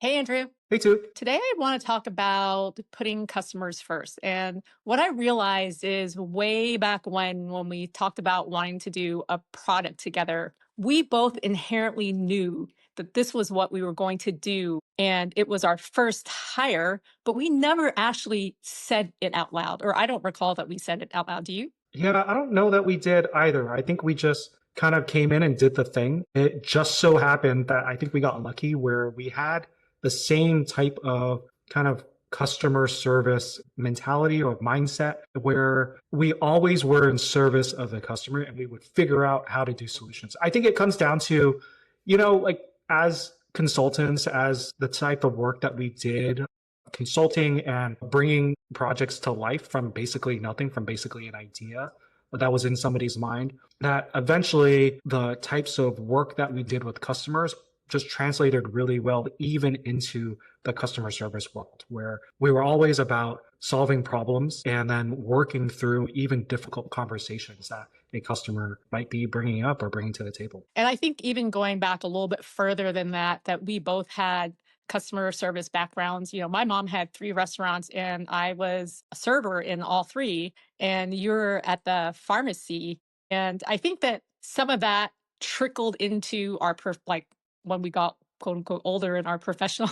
Hey, Andrew. Hey, too. Today I want to talk about putting customers first. And what I realized is way back when we talked about wanting to do a product together, we both inherently knew that this was what we were going to do. And it was our first hire, but we never actually said it out loud. Or I don't recall that we said it out loud. Do you? Yeah, I don't know that we did either. I think we just kind of came in and did the thing. It just so happened that I think we got lucky where we had the same type of kind of customer service mentality or mindset where we always were in service of the customer and we would figure out how to do solutions. I think it comes down to, like as consultants, as the type of work that we did consulting and bringing projects to life from basically nothing, from basically an idea that was in somebody's mind, that eventually the types of work that we did with customers just translated really well even into the customer service world, where we were always about solving problems and then working through even difficult conversations that a customer might be bringing up or bringing to the table. And I think even going back a little bit further than that, that we both had customer service backgrounds. My mom had three restaurants and I was a server in all three, and you're at the pharmacy. And I think that some of that trickled into our like when we got quote unquote older in our professional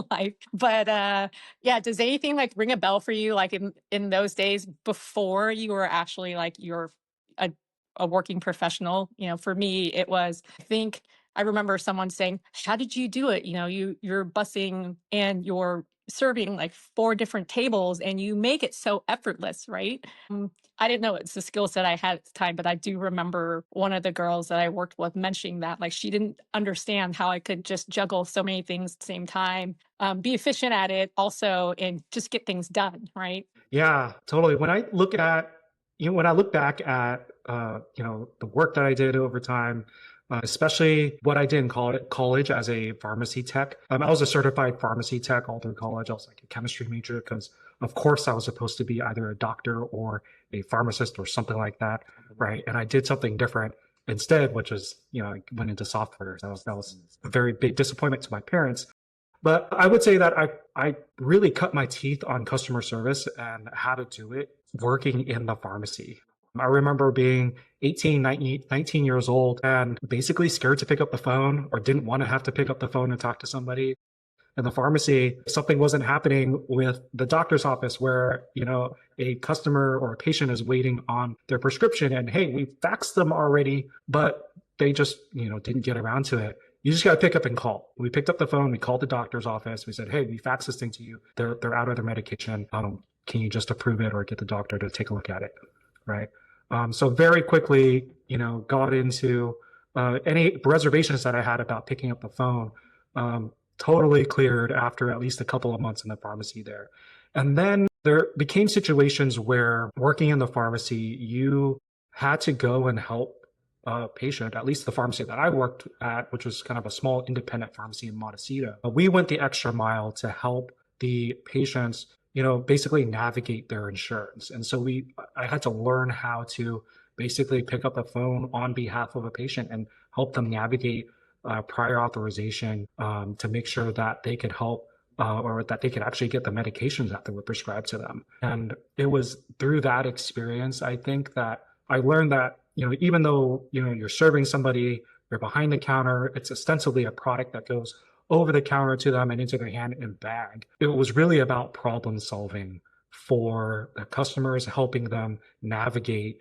life. But yeah, does anything like ring a bell for you like in those days before you were actually like you're a a working professional? For me, it was, I think I remember someone saying, "How did you do it? You're bussing and you're serving like four different tables and you make it so effortless, right?" I didn't know it's a skill set I had at the time, but I do remember one of the girls that I worked with mentioning that like she didn't understand how I could just juggle so many things at the same time, be efficient at it also, and just get things done, right? Yeah, totally. When I look back at, the work that I did over time, especially what I did in college as a pharmacy tech. I was a certified pharmacy tech all through college. I was like a chemistry major because, of course, I was supposed to be either a doctor or a pharmacist or something like that, right? And I did something different instead, which was, I went into software. That was a very big disappointment to my parents. But I would say that I really cut my teeth on customer service and how to do it working in the pharmacy. I remember being 18, 19 years old and basically scared to pick up the phone or didn't want to have to pick up the phone and talk to somebody in the pharmacy. Something wasn't happening with the doctor's office where, a customer or a patient is waiting on their prescription and hey, we faxed them already, but they just, didn't get around to it. You just got to pick up and call. We picked up the phone. We called the doctor's office. We said, "Hey, we faxed this thing to you. They're out of their medication. Can you just approve it or get the doctor to take a look at it?" Right. So very quickly, got into any reservations that I had about picking up the phone. Totally cleared after at least a couple of months in the pharmacy there. And then there became situations where working in the pharmacy, you had to go and help a patient, at least the pharmacy that I worked at, which was kind of a small independent pharmacy in Montecito. We went the extra mile to help the patients, basically navigate their insurance. And so I had to learn how to basically pick up the phone on behalf of a patient and help them navigate prior authorization to make sure that they could help or that they could actually get the medications that they were prescribed to them. And it was through that experience, I think, that I learned that, even though, you're serving somebody, they're behind the counter, it's ostensibly a product that goes over the counter to them and into their hand and bag. It was really about problem solving for the customers, helping them navigate,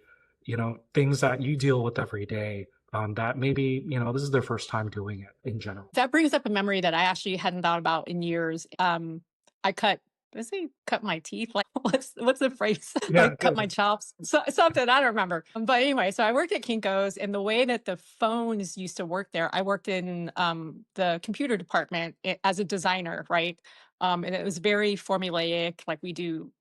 things that you deal with every day, that maybe, this is their first time doing it in general. That brings up a memory that I actually hadn't thought about in years. I cut, does he cut my teeth? Like, what's the phrase? Yeah, Like, cut my good. chops? Something I don't remember. But anyway, so I worked at Kinko's, and the way that the phones used to work there, I worked in the computer department as a designer, right? And it was very formulaic. Like we do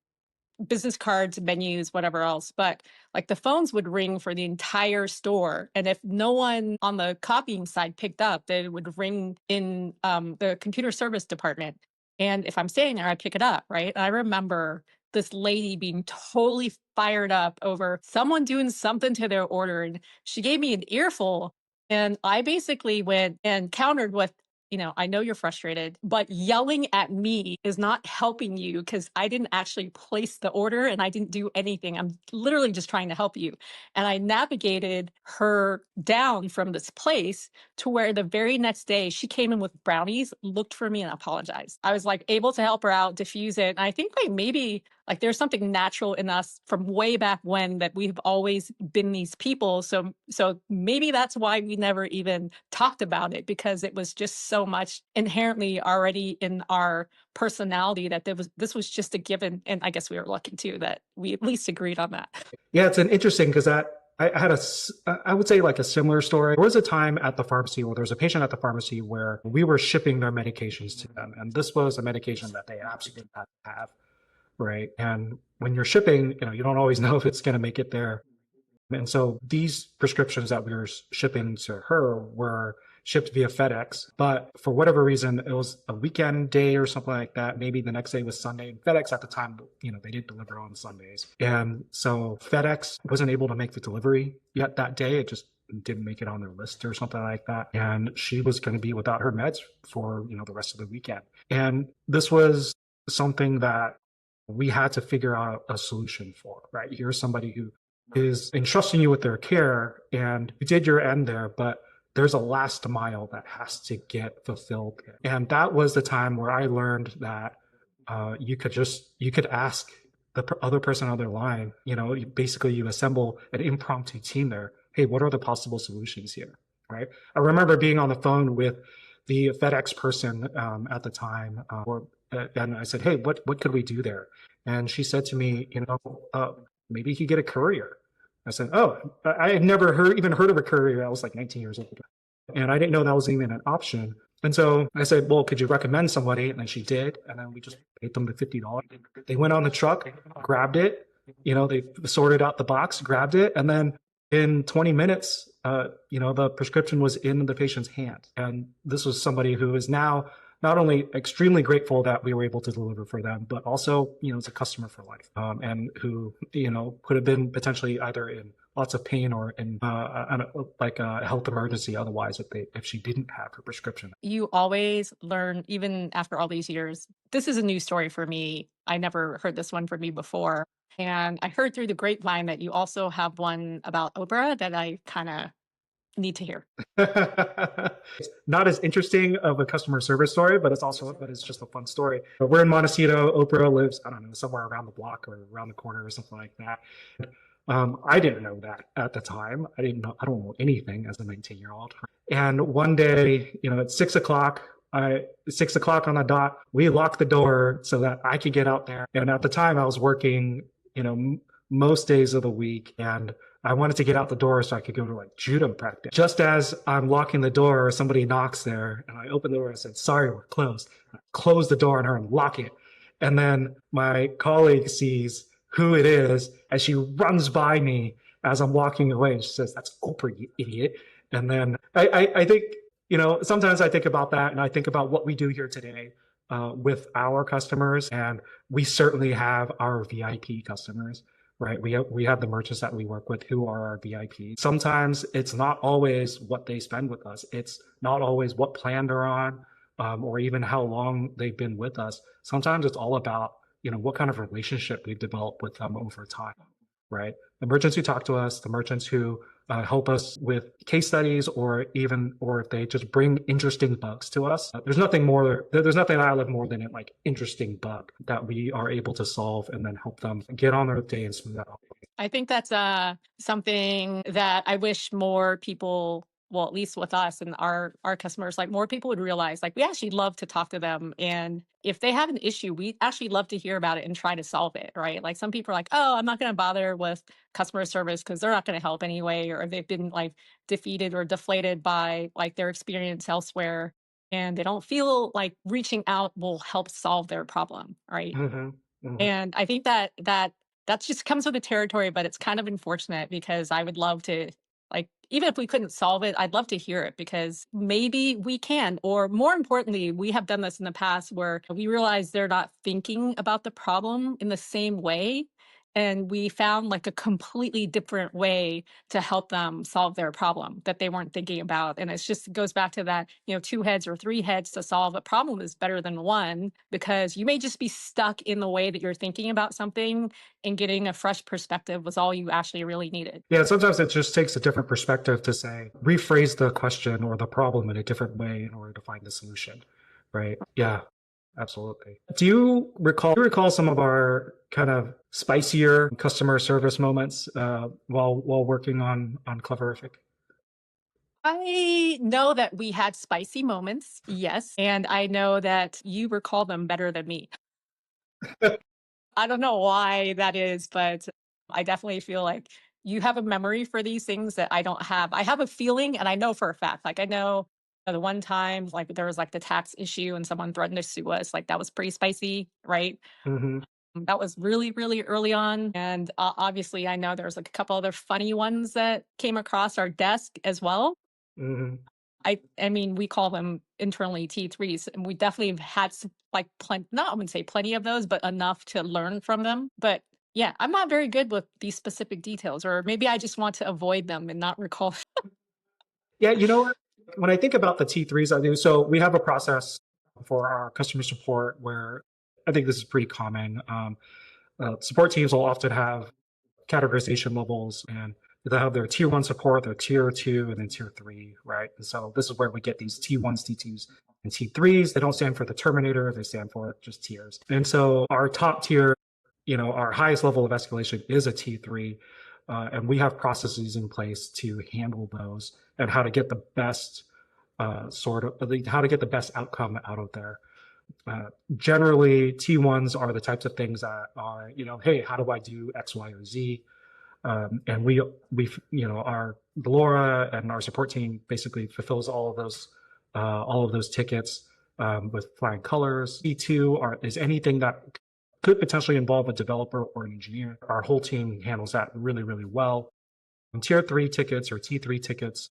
business cards, menus, whatever else. But like the phones would ring for the entire store. And if no one on the copying side picked up, then it would ring in the computer service department. And if I'm staying there, I pick it up, right? And I remember this lady being totally fired up over someone doing something to their order. And she gave me an earful. And I basically went and countered with, I know you're frustrated, but yelling at me is not helping you because I didn't actually place the order and I didn't do anything. I'm literally just trying to help you." And I navigated her down from this place to where the very next day she came in with brownies, looked for me and apologized. I was like able to help her out, diffuse it. And I think like maybe like there's something natural in us from way back when that we've always been these people. So maybe that's why we never even talked about it, because it was just so much inherently already in our personality that this was just a given. And I guess we were lucky too that we at least agreed on that. Yeah, it's an interesting because that I had I would say like a similar story. There was a time at the pharmacy where there was a patient at the pharmacy where we were shipping their medications to them, and this was a medication that they absolutely had to have, right? And when you're shipping, you don't always know if it's going to make it there. And so these prescriptions that we were shipping to her were shipped via FedEx. But for whatever reason, it was a weekend day or something like that. Maybe the next day was Sunday. And FedEx at the time, they didn't deliver on Sundays. And so FedEx wasn't able to make the delivery yet that day. It just didn't make it on their list or something like that. And she was going to be without her meds for, the rest of the weekend. And this was something that we had to figure out a solution for, right? Here's somebody who is entrusting you with their care and you did your end there, but there's a last mile that has to get fulfilled. And that was the time where I learned that you could ask the other person on their line, basically you assemble an impromptu team there. Hey, what are the possible solutions here? Right. I remember being on the phone with the FedEx person at the time, and I said, hey, what could we do there? And she said to me, maybe you could get a courier. I said, oh, I had never even heard of a courier. I was like 19 years old. And I didn't know that was even an option. And so I said, well, could you recommend somebody? And then she did. And then we just paid them the $50. They went on the truck, grabbed it. They sorted out the box, grabbed it. And then in 20 minutes, the prescription was in the patient's hand. And this was somebody who is now not only extremely grateful that we were able to deliver for them, but also, is a customer for life, and who, could have been potentially either in lots of pain or in like a health emergency otherwise if she didn't have her prescription. You always learn, even after all these years. This is a new story for me. I never heard this one from you before. And I heard through the grapevine that you also have one about Oprah that I kind of need to hear. It's not as interesting of a customer service story, but it's just a fun story. But we're in Montecito. Oprah lives, I don't know, somewhere around the block or around the corner or something like that. I didn't know that at the time. I don't know anything as a 19-year-old. And one day, at 6 o'clock, 6 o'clock on the dot, we locked the door so that I could get out there. And at the time I was working, most days of the week. And I wanted to get out the door so I could go to like judo practice. Just as I'm locking the door, somebody knocks there and I open the door and I said, sorry, we're closed. I close the door on her and lock it. And then my colleague sees who it is as she runs by me as I'm walking away. And she says, that's Oprah, you idiot. And then I think, sometimes I think about that and I think about what we do here today with our customers. And we certainly have our VIP customers. Right. We have the merchants that we work with who are our VIPs. Sometimes it's not always what they spend with us. It's not always what plan they're on, or even how long they've been with us. Sometimes it's all about, what kind of relationship we've developed with them over time. Right. The merchants who talk to us, the merchants who help us with case studies, or if they just bring interesting bugs to us. There's nothing that I love more than like interesting bug that we are able to solve and then help them get on their day and smooth out. I think that's something that I wish more people, well, at least with us and our customers, like more people would realize, like we actually love to talk to them. And if they have an issue, we actually love to hear about it and try to solve it, right? Like some people are like, oh, I'm not going to bother with customer service because they're not going to help anyway, or they've been like defeated or deflated by like their experience elsewhere. And they don't feel like reaching out will help solve their problem, right? Mm-hmm. Mm-hmm. And I think that just comes with the territory, but it's kind of unfortunate because I would love to, like, even if we couldn't solve it, I'd love to hear it because maybe we can. Or more importantly, we have done this in the past where we realize they're not thinking about the problem in the same way. And we found like a completely different way to help them solve their problem that they weren't thinking about. And it's just goes back to that, two heads or three heads to solve a problem is better than one, because you may just be stuck in the way that you're thinking about something, and getting a fresh perspective was all you actually really needed. Yeah, sometimes it just takes a different perspective to say, rephrase the question or the problem in a different way in order to find the solution, right? Yeah, absolutely. Do you recall some of our kind of spicier customer service moments while working on Cleverific? I know that we had spicy moments, yes, and I know that you recall them better than me. I don't know why that is, but I definitely feel like you have a memory for these things that I don't have. I have a feeling and I know for a fact. Like I know the one time like there was like the tax issue and someone threatened to sue us. Like that was pretty spicy, right? Hmm. That was really, really early on. And obviously, I know there's like a couple other funny ones that came across our desk as well. Hmm. I mean, we call them internally T3s, and we definitely have had some, like, not I wouldn't say plenty of those, but enough to learn from them. But yeah, I'm not very good with these specific details, or maybe I just want to avoid them and not recall. Yeah, you know what? When I think about the T3s, I do. So we have a process for our customer support where I think this is pretty common. Support teams will often have categorization levels, and they'll have their tier one support, their tier two, and then tier three, right? And so this is where we get these T1s, T2s, and T3s. They don't stand for the Terminator, they stand for just tiers. And so our top tier, our highest level of escalation is a T3. And we have processes in place to handle those and how to get the best how to get the best outcome out of there. Generally, T1s are the types of things that are, hey, how do I do X, Y, or Z? And our Laura and our support team basically fulfills all of those tickets with flying colors. Is anything that could potentially involve a developer or an engineer. Our whole team handles that really, really well. And tier three tickets or T3 tickets,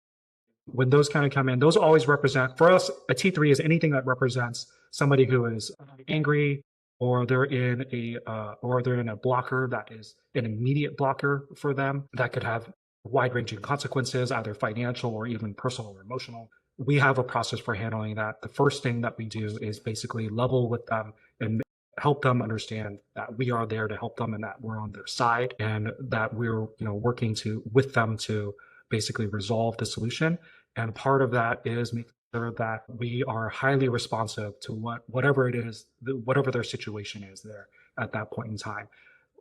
when those kind of come in, those always represent, for us, a T3 is anything that represents somebody who is angry, or they're in a blocker that is an immediate blocker for them that could have wide ranging consequences, either financial or even personal or emotional. We have a process for handling that. The first thing that we do is basically level with them and help them understand that we are there to help them and that we're on their side and that we're working with them to basically resolve the solution. And part of that is making sure that we are highly responsive to whatever it is, whatever their situation is there at that point in time.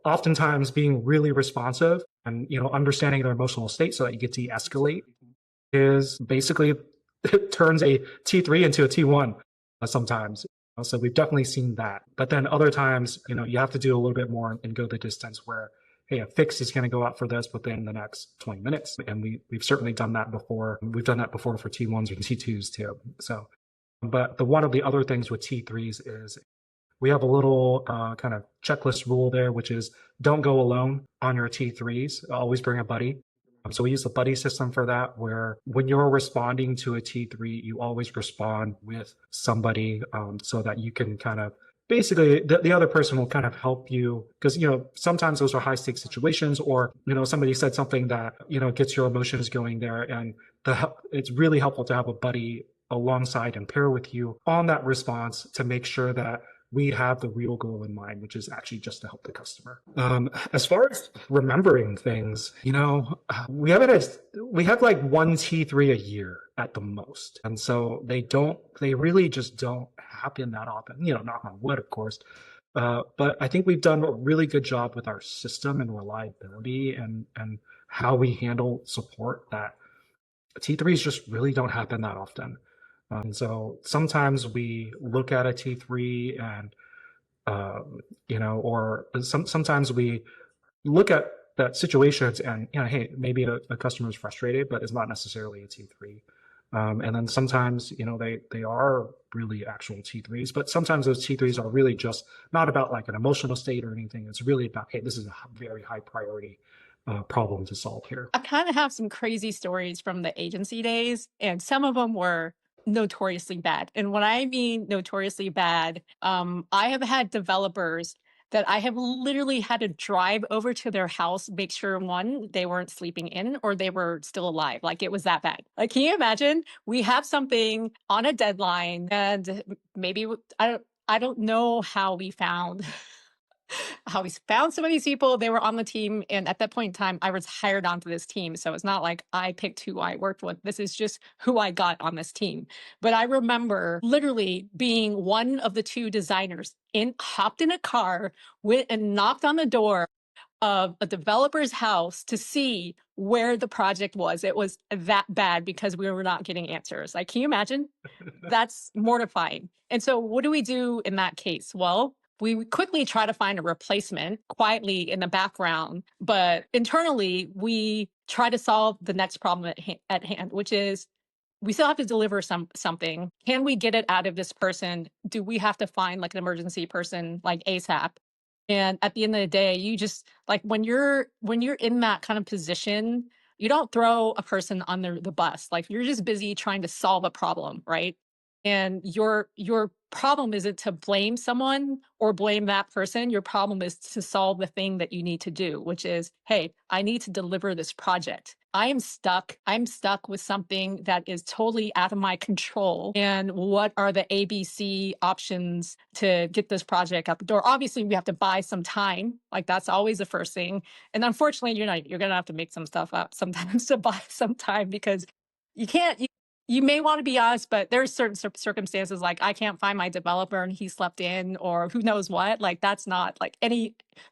Oftentimes being really responsive and understanding their emotional state so that you get to de-escalate is basically it turns a T3 into a T1 sometimes. So we've definitely seen that. But then other times, you have to do a little bit more and go the distance where, hey, a fix is going to go out for this within the next 20 minutes. And we've certainly done that before. We've done that before for T1s and T2s too. So, but one of the other things with T3s is we have a little kind of checklist rule there, which is don't go alone on your T3s. Always bring a buddy. So we use the buddy system for that, where when you're responding to a T3, you always respond with somebody so that you can kind of basically the other person will kind of help you because sometimes those are high stakes situations, or somebody said something that gets your emotions going there, and it's really helpful to have a buddy alongside and pair with you on that response to make sure that we have the real goal in mind, which is actually just to help the customer. As far as remembering things, we have like one T3 a year at the most. And so they really just don't happen that often, knock on wood, of course. But I think we've done a really good job with our system and reliability and how we handle support that T3s just really don't happen that often. So sometimes we look at a T3 and, or sometimes we look at that situations and, hey, maybe a customer is frustrated, but it's not necessarily a T3. And then sometimes, they are really actual T3s, but sometimes those T3s are really just not about like an emotional state or anything. It's really about, hey, this is a very high priority problem to solve here. I kind of have some crazy stories from the agency days, and some of them were notoriously bad. And when I mean notoriously bad, I have had developers that I have literally had to drive over to their house, make sure one, they weren't sleeping in or they were still alive. Like it was that bad. Like, can you imagine? We have something on a deadline and maybe I don't know how we found how we found some of these people. They were on the team. And at that point in time, I was hired onto this team. So it's not like I picked who I worked with. This is just who I got on this team. But I remember literally being one of the two designers hopped in a car, went and knocked on the door of a developer's house to see where the project was. It was that bad because we were not getting answers. Like, can you imagine? That's mortifying. And so what do we do in that case? Well, we quickly try to find a replacement quietly in the background, but internally we try to solve the next problem at hand, which is we still have to deliver something. Can we get it out of this person? Do we have to find like an emergency person like ASAP? And at the end of the day, you just like when you're in that kind of position, you don't throw a person under the bus. Like you're just busy trying to solve a problem, right? And your problem isn't to blame someone or blame that person. Your problem is to solve the thing that you need to do, which is, hey, I need to deliver this project. I am stuck. I'm stuck with something that is totally out of my control. And what are the ABC options to get this project out the door? Obviously, we have to buy some time. Like that's always the first thing. And unfortunately, you're gonna have to make some stuff up sometimes to buy some time because you can't. You may want to be us, but there's certain circumstances like I can't find my developer and he slept in or who knows what. Like that's not like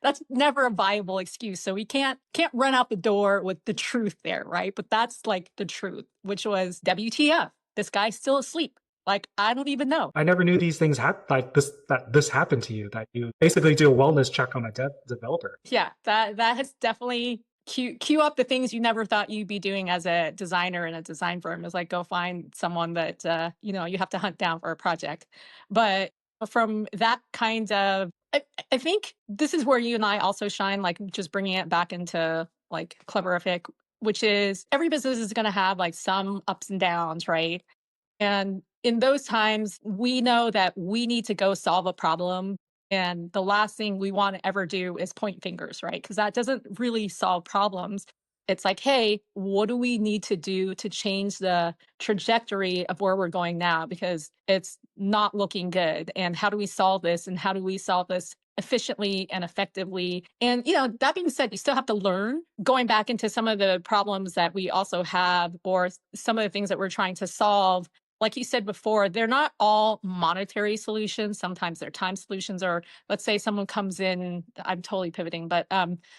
that's never a viable excuse. So we can't run out the door with the truth there, right? But that's like the truth, which was WTF. This guy's still asleep. Like I don't even know. I never knew these things like this happened to you, that you basically do a wellness check on a developer. Yeah, that has definitely queue up the things you never thought you'd be doing as a designer in a design firm. Is like go find someone that you have to hunt down for a project. But from that kind of, I think this is where you and I also shine. Like just bringing it back into like Cleverific, which is every business is going to have like some ups and downs, right? And in those times, we know that we need to go solve a problem. And the last thing we want to ever do is point fingers, right? Because that doesn't really solve problems. It's like, hey, what do we need to do to change the trajectory of where we're going now? Because it's not looking good. And how do we solve this? And how do we solve this efficiently and effectively? And, that being said, you still have to learn going back into some of the problems that we also have or some of the things that we're trying to solve. Like you said before, they're not all monetary solutions. Sometimes they're time solutions, or let's say someone comes in, I'm totally pivoting, but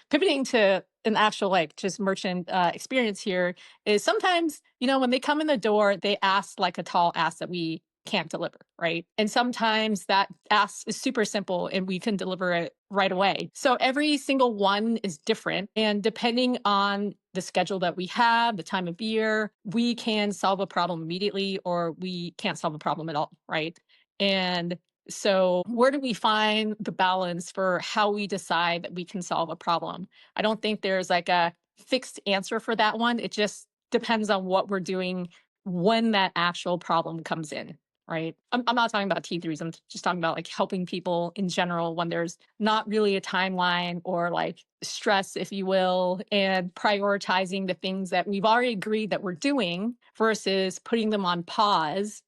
pivoting to an actual like just merchant experience here is sometimes, when they come in the door, they ask like a tall ask that we can't deliver, right? And sometimes that ask is super simple and we can deliver it right away. So every single one is different. And depending on the schedule that we have, the time of year, we can solve a problem immediately or we can't solve a problem at all, right? And so where do we find the balance for how we decide that we can solve a problem? I don't think there's like a fixed answer for that one. It just depends on what we're doing when that actual problem comes in. Right. I'm not talking about T3s. I'm just talking about like helping people in general when there's not really a timeline or like stress, if you will, and prioritizing the things that we've already agreed that we're doing versus putting them on pause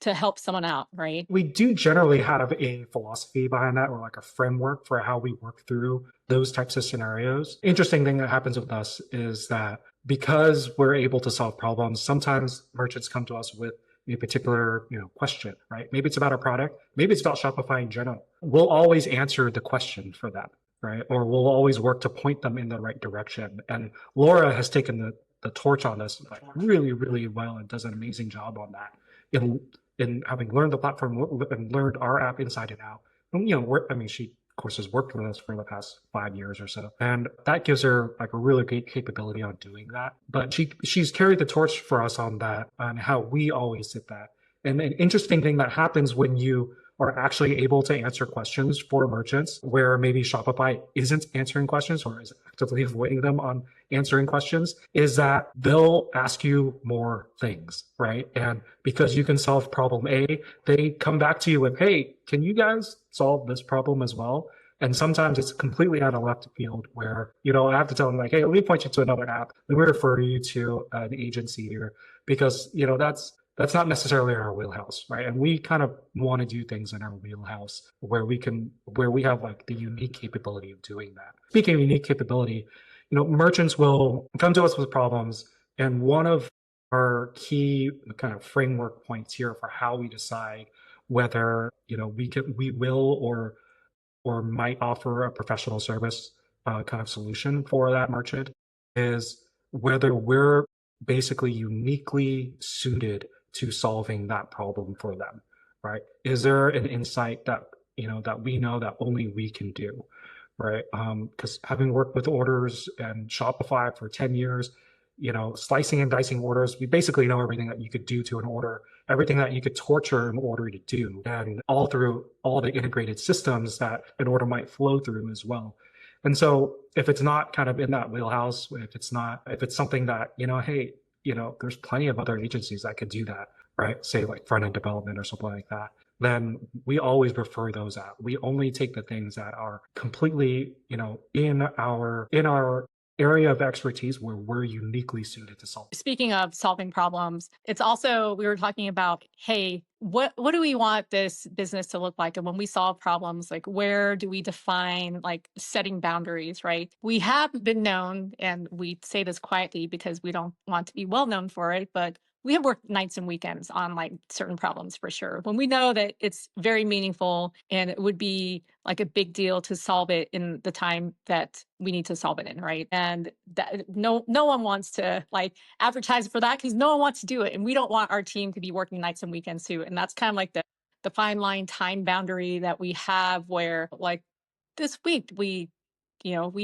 to help someone out. Right. We do generally have a philosophy behind that, or like a framework for how we work through those types of scenarios. Interesting thing that happens with us is that because we're able to solve problems, sometimes merchants come to us with a particular question, right? Maybe it's about our product, maybe it's about Shopify in general. We'll always answer the question for them, right? Or we'll always work to point them in the right direction. And Laura has taken the torch on this like really, really well and does an amazing job on that. In having learned the platform and learned our app inside and out. And, she of course has worked with us for the past 5 years or so, and that gives her like a really great capability on doing that. But she's carried the torch for us on that, on how we always did that. And an interesting thing that happens when you are actually able to answer questions for merchants where maybe Shopify isn't answering questions or is actively avoiding them on answering questions is that they'll ask you more things, right? And because you can solve problem A, they come back to you with, hey, can you guys solve this problem as well? And sometimes it's completely out of left field where, I have to tell them like, hey, let me point you to another app. Let me refer you to an agency here because, that's not necessarily our wheelhouse, right? And we kind of want to do things in our wheelhouse where we have like the unique capability of doing that. Speaking of unique capability, merchants will come to us with problems. And one of our key kind of framework points here for how we decide whether, we will or might offer a professional service kind of solution for that merchant is whether we're basically uniquely suited to solving that problem for them, right? Is there an insight that that we know that only we can do, right? Because having worked with orders and Shopify for 10 years, slicing and dicing orders, we basically know everything that you could do to an order, everything that you could torture an order to do, and all through all the integrated systems that an order might flow through as well. And so if it's not kind of in that wheelhouse, if it's something that, hey, there's plenty of other agencies that could do that, right? Say like front end development or something like that, then we always refer those out. We only take the things that are completely, in our area of expertise where we're uniquely suited to solve. Speaking of solving problems, it's also, we were talking about, hey, what do we want this business to look like? And when we solve problems, like where do we define like setting boundaries, right? We have been known, and we say this quietly because we don't want to be well known for it, but we have worked nights and weekends on like certain problems for sure. When we know that it's very meaningful and it would be like a big deal to solve it in the time that we need to solve it in, right? And that, no one wants to like advertise for that because no one wants to do it, and we don't want our team to be working nights and weekends too. And that's kind of like the fine line time boundary that we have, where like this week we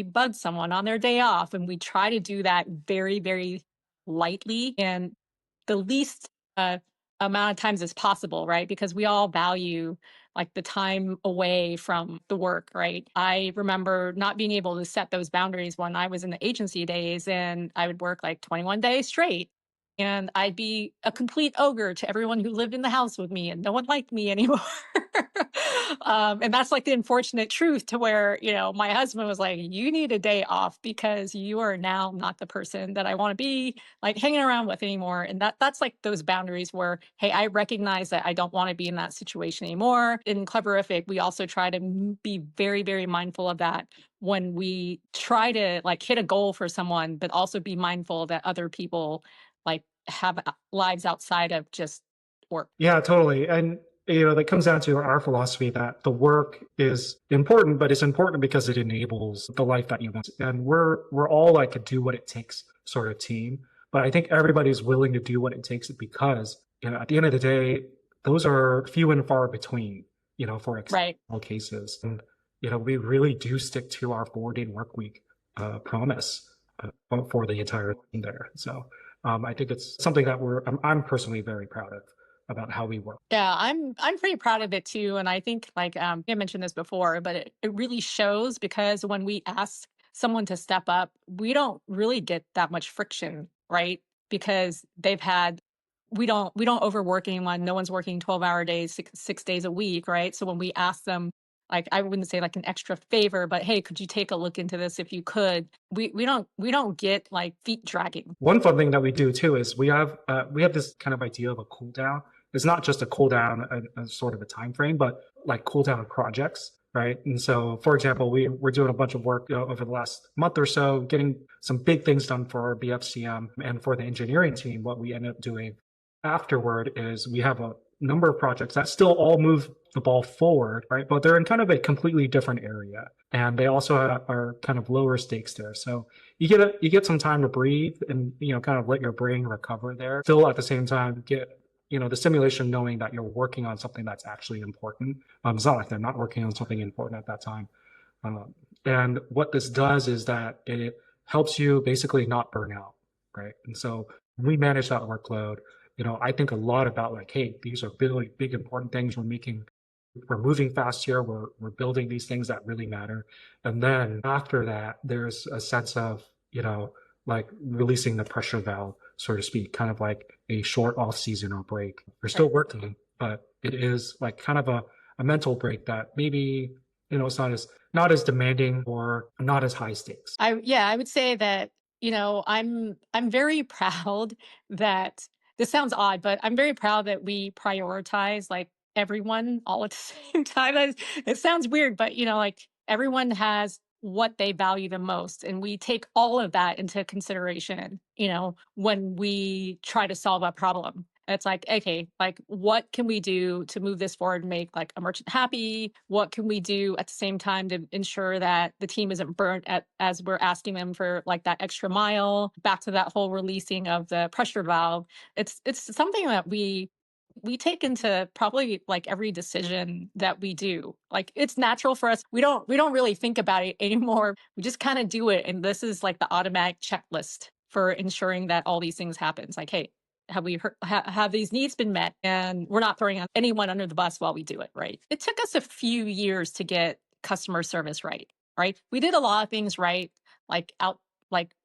bug someone on their day off, and we try to do that very, very lightly and the least amount of times as possible, right? Because we all value like the time away from the work, right? I remember not being able to set those boundaries when I was in the agency days, and I would work like 21 days straight. And I'd be a complete ogre to everyone who lived in the house with me, and no one liked me anymore. And that's like the unfortunate truth, to where, my husband was like, you need a day off because you are now not the person that I want to be like hanging around with anymore. And that's like those boundaries where, hey, I recognize that I don't want to be in that situation anymore. In Cleverific, we also try to be very, very mindful of that when we try to like hit a goal for someone, but also be mindful that other people like have lives outside of just work. Yeah, totally. And that comes down to our philosophy that the work is important, but it's important because it enables the life that you want. And we're all like a do what it takes sort of team. But I think everybody's willing to do what it takes because, at the end of the day, those are few and far between, for Right. exceptional cases. And, we really do stick to our 4-day work week promise for the entire thing there. So I think it's something that I'm personally very proud of about how we work. Yeah, I'm pretty proud of it too. And I think like I mentioned this before, but it really shows, because when we ask someone to step up, we don't really get that much friction, right? Because we don't overwork anyone. No one's working 12-hour days, six days a week, right? So when we ask them, like, I wouldn't say like an extra favor, but hey, could you take a look into this if you could? We don't get like feet dragging. One fun thing that we do too is we have this kind of idea of a cool down. It's not just a cool down, a sort of a time frame, but like cool down projects, right? And so, for example, we're doing a bunch of work over the last month or so, getting some big things done for our BFCM and for the engineering team. What we end up doing afterward is we have a number of projects that still all move the ball forward, right? But they're in kind of a completely different area, and they also are kind of lower stakes there. So you get some time to breathe and kind of let your brain recover there. Still at the same time get the stimulation knowing that you're working on something that's actually important. It's not like they're not working on something important at that time. And what this does is that it helps you basically not burn out, right? And so when we manage that workload, I think a lot about like, hey, these are really big, important things we're moving fast here. We're building these things that really matter. And then after that, there's a sense of, like releasing the pressure valve, so to speak, kind of like a short off season or break. You're still working, but it is like kind of a mental break that maybe It's not as demanding or not as high stakes. I would say that, I'm very proud that this sounds odd, but I'm very proud that we prioritize like everyone all at the same time. It sounds weird, but like everyone has what they value the most. And we take all of that into consideration, when we try to solve a problem. It's like, okay, like what can we do to move this forward and make like a merchant happy? What can we do at the same time to ensure that the team isn't burnt as we're asking them for like that extra mile? Back to that whole releasing of the pressure valve. It's something that we take into probably like every decision that we do. Like it's natural for us. We don't really think about it anymore. We just kind of do it. And this is like the automatic checklist for ensuring that all these things happen. It's like, hey, have these needs been met? And we're not throwing anyone under the bus while we do it, right? It took us a few years to get customer service right, right? We did a lot of things right, like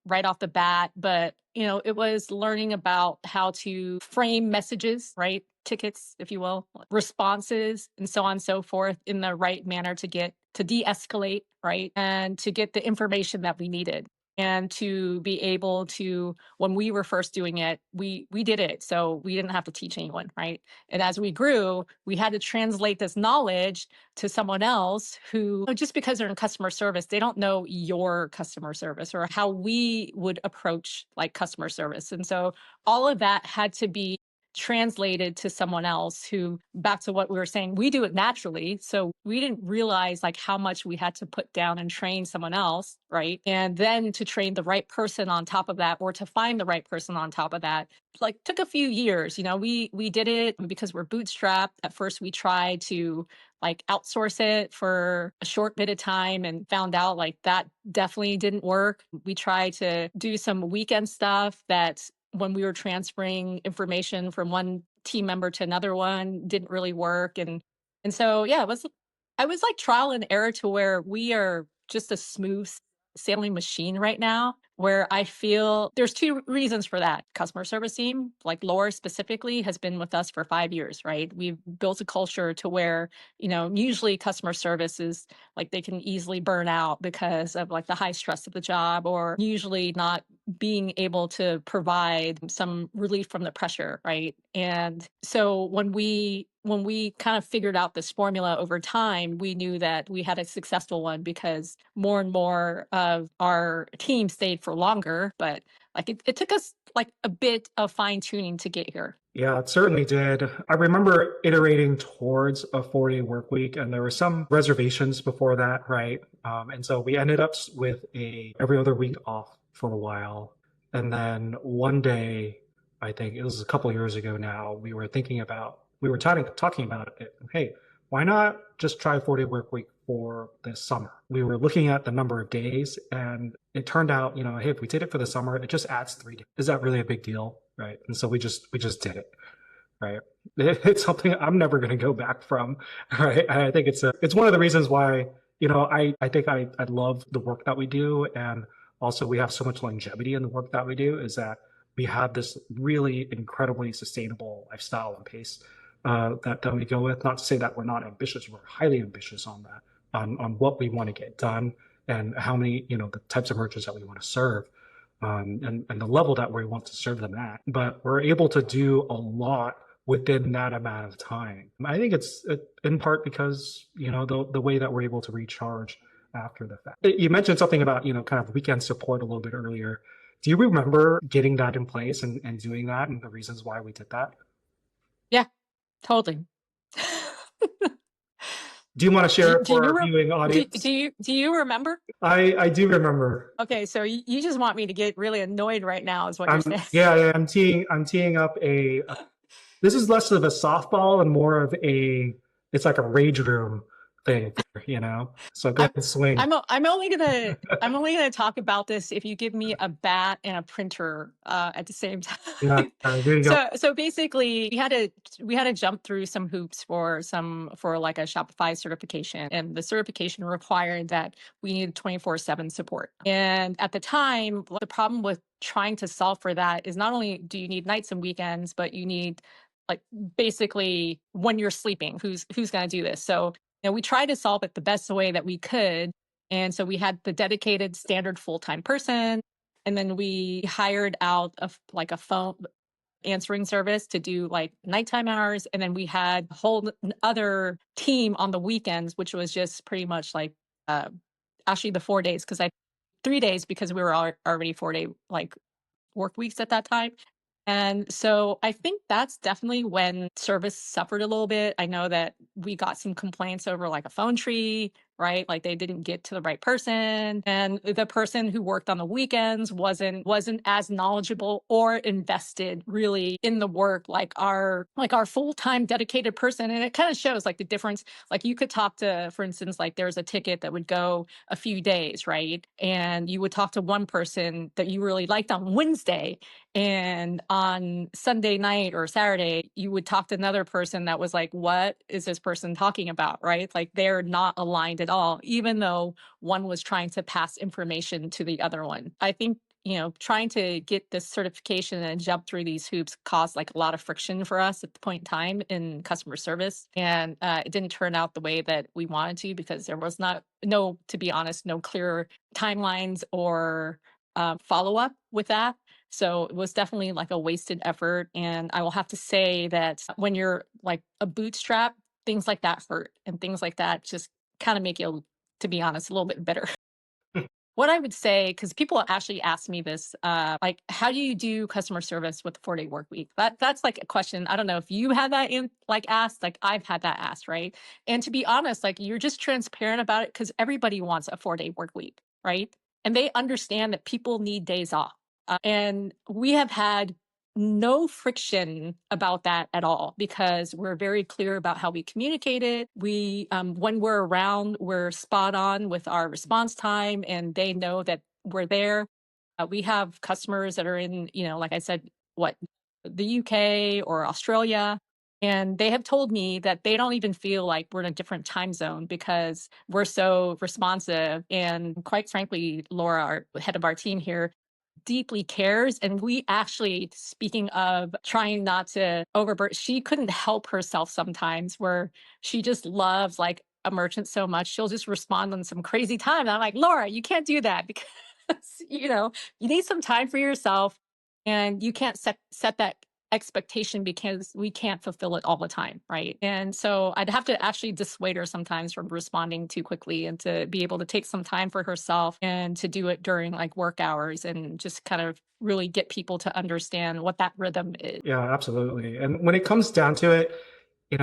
right off the bat, but it was learning about how to frame messages, right? Tickets, if you will, responses, and so on and so forth in the right manner to de-escalate, right? And to get the information that we needed. And to be able to, when we were first doing it, we did it. So we didn't have to teach anyone, right? And as we grew, we had to translate this knowledge to someone else who, just because they're in customer service, they don't know your customer service or how we would approach like customer service. And so all of that had to be translated to someone else who, back to what we were saying, we do it naturally. So we didn't realize like how much we had to put down and train someone else, right? And then to train the right person on top of that, or to find the right person on top of that, like took a few years. We did it because we're bootstrapped. At first we tried to like outsource it for a short bit of time and found out like that definitely didn't work. We tried to do some weekend stuff that, when we were transferring information from one team member to another one, didn't really work. And so yeah, I was like trial and error to where we are just a smooth sailing machine right now, where I feel there's two reasons for that. Customer service team, like Laura specifically, has been with us for 5 years, right? We've built a culture to where, usually customer service is like they can easily burn out because of like the high stress of the job, or usually not being able to provide some relief from the pressure, right? And so when we kind of figured out this formula over time, we knew that we had a successful one because more and more of our team stayed for longer. But like it took us like a bit of fine tuning to get here. Yeah, it certainly did. I remember iterating towards a 4-day work week, and there were some reservations before that, right? And so we ended up with a every other week off for a while. And then one day, I think it was a couple of years ago now, we were talking about it. Hey, why not just try a 4-day work week for this summer? We were looking at the number of days, and it turned out, hey, if we did it for the summer, it just adds 3 days. Is that really a big deal? Right. And so we just did it. Right. It's something I'm never going to go back from. Right. And I think it's one of the reasons why, I think I love the work that we do. And also we have so much longevity in the work that we do, is that we have this really incredibly sustainable lifestyle and pace that we go with. Not to say that we're not ambitious, we're highly ambitious on that, on what we want to get done and how many, the types of merchants that we want to serve. And the level that we want to serve them at. But we're able to do a lot within that amount of time. I think it's in part because, the way that we're able to recharge after the fact. You mentioned something about, kind of weekend support a little bit earlier. Do you remember getting that in place and doing that and the reasons why we did that? Yeah, totally. Do you want to do, share it do for you our re- viewing audience? do you remember? I do remember. Okay, so you just want me to get really annoyed right now, is what you're I'm saying. yeah, yeah, I'm teeing up this is less of a softball and more of it's like a rage room thing, So go I'm ahead and swing. I'm only gonna talk about this if you give me a bat and a printer at the same time. Yeah, here you go. So basically, we had to jump through some hoops for like a Shopify certification, and the certification required that we needed 24/7 support. And at the time, the problem with trying to solve for that is not only do you need nights and weekends, but you need like basically when you're sleeping, who's going to do this? So We tried to solve it the best way that we could. And so we had the dedicated standard full-time person. And then we hired out like a phone answering service to do like nighttime hours. And then we had a whole other team on the weekends, which was just pretty much like uh, actually the 4 days, because I 3 days because we were already 4 day like work weeks at that time. And so I think that's definitely when service suffered a little bit. I know that we got some complaints over like a phone tree, right? Like they didn't get to the right person. And the person who worked on the weekends wasn't as knowledgeable or invested really in the work like our full-time dedicated person. And it kind of shows like the difference. Like you could talk to, for instance, like there's a ticket that would go a few days, right? And you would talk to one person that you really liked on Wednesday, and on Sunday night or Saturday, you would talk to another person that was like, what is this person talking about? Right? Like they're not aligned at all, even though one was trying to pass information to the other one. I think, trying to get this certification and jump through these hoops caused like a lot of friction for us at the point in time in customer service. And it didn't turn out the way that we wanted to because there was to be honest, no clear timelines or follow up with that. So it was definitely like a wasted effort. And I will have to say that when you're like a bootstrap, things like that hurt and things like that just kind of make you, to be honest, a little bit bitter. What I would say, because people actually ask me this, like, how do you do customer service with the 4 day work week? That's like a question. I don't know if you had that like asked, like I've had that asked, right? And to be honest, like you're just transparent about it because everybody wants a 4 day work week, right? And they understand that people need days off. And we have had no friction about that at all because we're very clear about how we communicate it. We, when we're around, we're spot on with our response time, and they know that we're there. We have customers that are in, like I said, what the UK or Australia. And they have told me that they don't even feel like we're in a different time zone because we're so responsive. And quite frankly, Laura, our head of our team here, deeply cares. And we actually, speaking of trying not to overburden, she couldn't help herself sometimes where she just loves like a merchant so much. She'll just respond on some crazy time. And I'm like, Laura, you can't do that because, you need some time for yourself and you can't set that expectation because we can't fulfill it all the time, right? And so I'd have to actually dissuade her sometimes from responding too quickly and to be able to take some time for herself and to do it during like work hours and just kind of really get people to understand what that rhythm is. Yeah, absolutely. And when it comes down to it,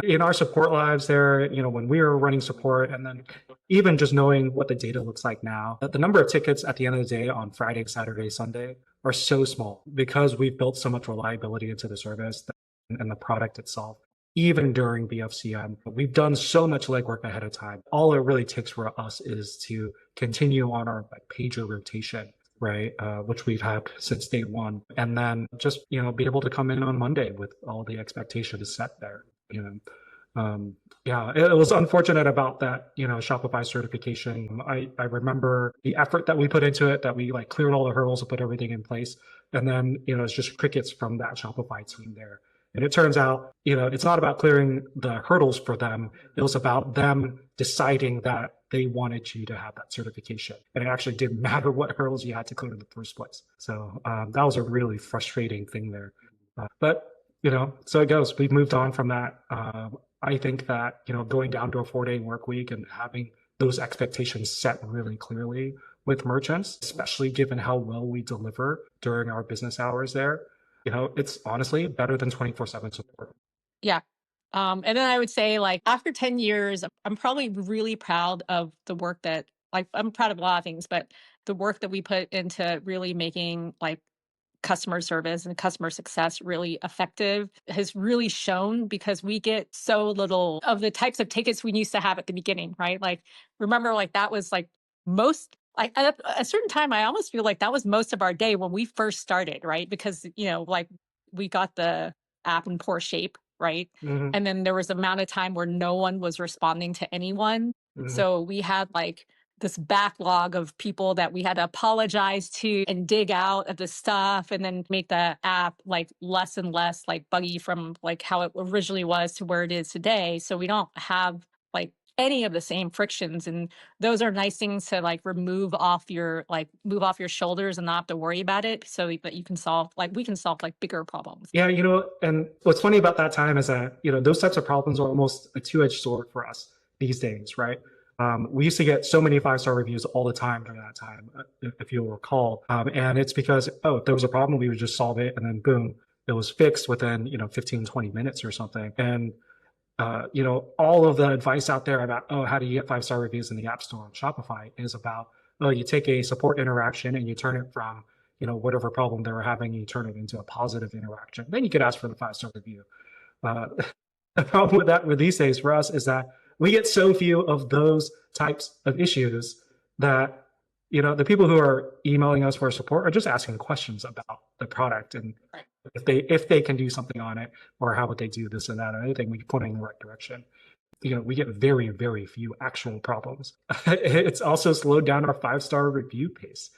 in our support lives there, when we were running support and then even just knowing what the data looks like now, the number of tickets at the end of the day on Friday, Saturday, Sunday are so small because we've built so much reliability into the service and the product itself. Even during BFCM, we've done so much legwork ahead of time. All it really takes for us is to continue on our pager rotation, right? Which we've had since day one. And then just, be able to come in on Monday with all the expectations set there. You yeah, it was unfortunate about that, Shopify certification. I remember the effort that we put into it, that we like cleared all the hurdles and put everything in place. And then, it's just crickets from that Shopify team there. And it turns out, it's not about clearing the hurdles for them. It was about them deciding that they wanted you to have that certification. And it actually didn't matter what hurdles you had to clear in the first place. So that was a really frustrating thing there. But so it goes. We've moved on from that. I think that, going down to a 4 day work week and having those expectations set really clearly with merchants, especially given how well we deliver during our business hours there, it's honestly better than 24/7 support. Yeah. And then I would say, like, after 10 years, I'm probably really proud of the work that, like, I'm proud of a lot of things, but the work that we put into really making, like, customer service and customer success really effective has really shown because we get so little of the types of tickets we used to have at the beginning, right? Like, remember, like, that was like most, like, at a certain time, I almost feel like that was most of our day when we first started, right? Because, like, we got the app in poor shape, right? Hmm. And then there was an amount of time where no one was responding to anyone. Hmm. So we had like this backlog of people that we had to apologize to and dig out of the stuff and then make the app like less and less like buggy from like how it originally was to where it is today. So we don't have like any of the same frictions. And those are nice things to like move off your shoulders and not have to worry about it so that you can solve like we can solve like bigger problems. Yeah, and what's funny about that time is that, those types of problems are almost a two-edged sword for us these days, right? We used to get so many five-star reviews all the time during that time, if you'll recall. And it's because, if there was a problem, we would just solve it and then boom, it was fixed within, 15, 20 minutes or something. And, all of the advice out there about, how do you get five-star reviews in the App Store on Shopify is about, you take a support interaction and you turn it from whatever problem they were having, you turn it into a positive interaction. Then you could ask for the five-star review. Uh, the problem with these days for us is that we get so few of those types of issues that the people who are emailing us for support are just asking questions about the product and Right. if they can do something on it or how would they do this and that and anything we point in the right direction. We get very, very few actual problems. It's also slowed down our five-star review pace.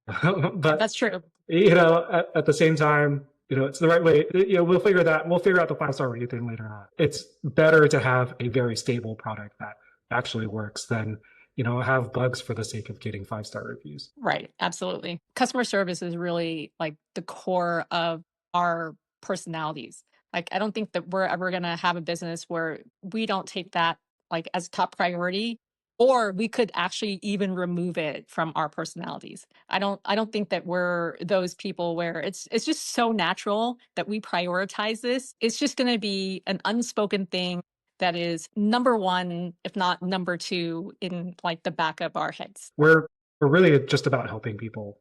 But That's true. at the same time, it's the right way. We'll figure out the five-star review thing later on. It's better to have a very stable product that actually works than have bugs for the sake of getting five-star reviews. Right. Absolutely. Customer service is really like the core of our personalities. Like, I don't think that we're ever going to have a business where we don't take that like as top priority, or we could actually even remove it from our personalities. I don't think that we're those people where it's just so natural that we prioritize this. It's just going to be an unspoken thing that is number one, if not number two, in like the back of our heads. We're really just about helping people.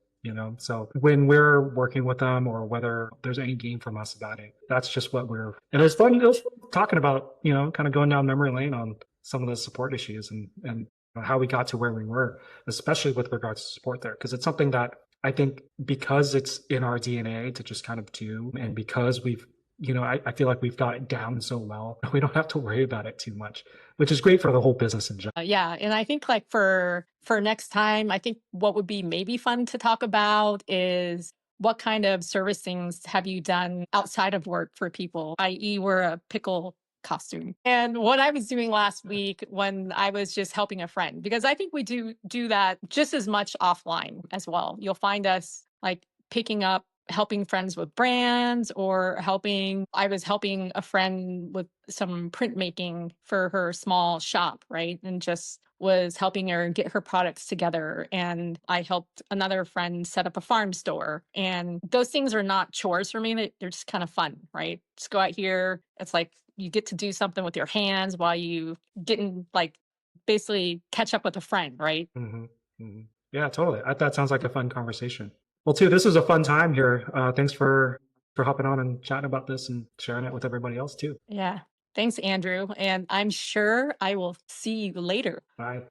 So when we're working with them or whether there's any gain from us about it, that's just what we're. And it was fun talking about, kind of going down memory lane on some of the support issues and how we got to where we were, especially with regards to support there, because it's something that I think because it's in our DNA to just kind of do, and because we've, I feel like we've got it down so well, we don't have to worry about it too much, which is great for the whole business in general. Yeah, and I think like for next time, I think what would be maybe fun to talk about is what kind of service things have you done outside of work for people, i.e., we're a pickle costume. And what I was doing last week when I was just helping a friend, because I think we do that just as much offline as well. You'll find us like picking up helping friends with brands or I was helping a friend with some printmaking for her small shop, right? And just was helping her get her products together. And I helped another friend set up a farm store. And those things are not chores for me. They're just kind of fun, right? Just go out here. It's like you get to do something with your hands while you getting like basically catch up with a friend, right? Hmm. Hmm. Yeah, totally. That sounds like a fun conversation. Well, too, this was a fun time here. Thanks for hopping on and chatting about this and sharing it with everybody else too. Yeah. Thanks, Andrew. And I'm sure I will see you later. Bye.